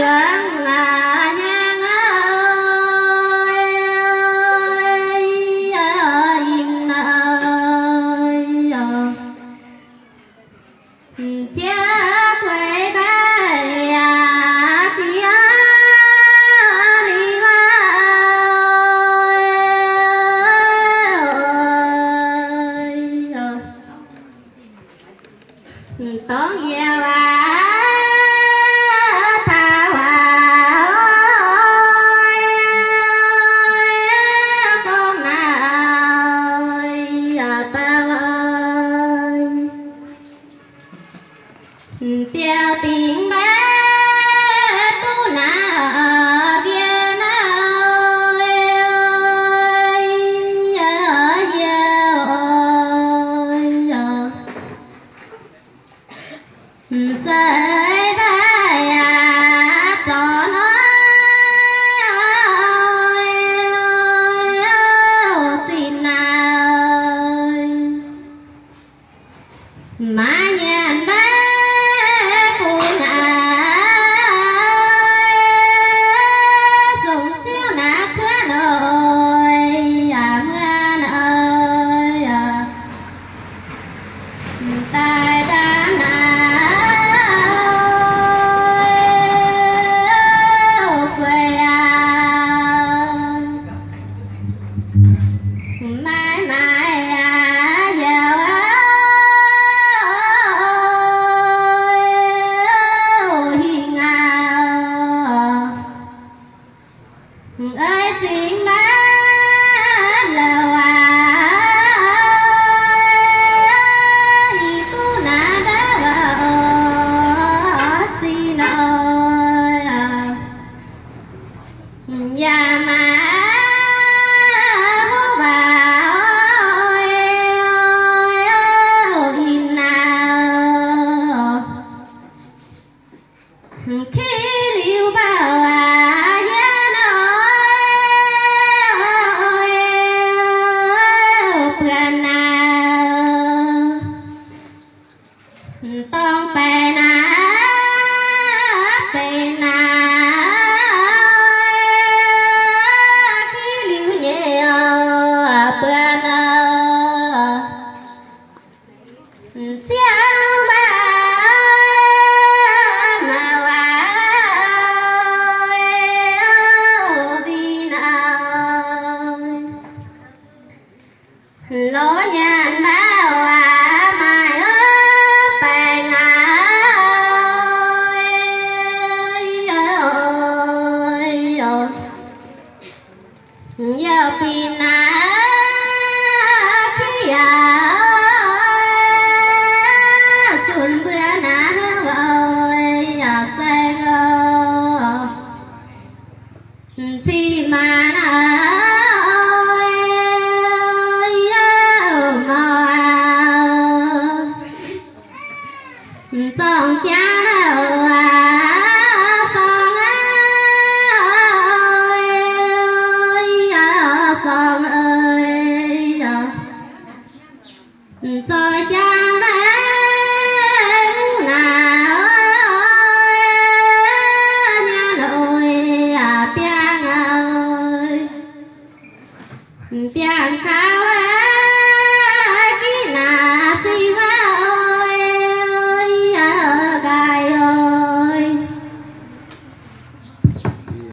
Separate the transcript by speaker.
Speaker 1: đường nhang chia quê bay chia đi tón gieo tiêu tiếng bé tu na kia na say bay cho nó xin nào mà nhàn bé tai đã nào quê mãi mãi giờ hiền ơi tiếng má lầu nhà mà hô vào in nào khi liêu bao giá nói gần nào tông bè na bè na lỗ nhàn bao mai ớt bè giờ pin khi chuồn bữa ná ơi say ngơ chi mà con cha con ơi tôi cha mẹ nào nhà nội piang ơi piang khao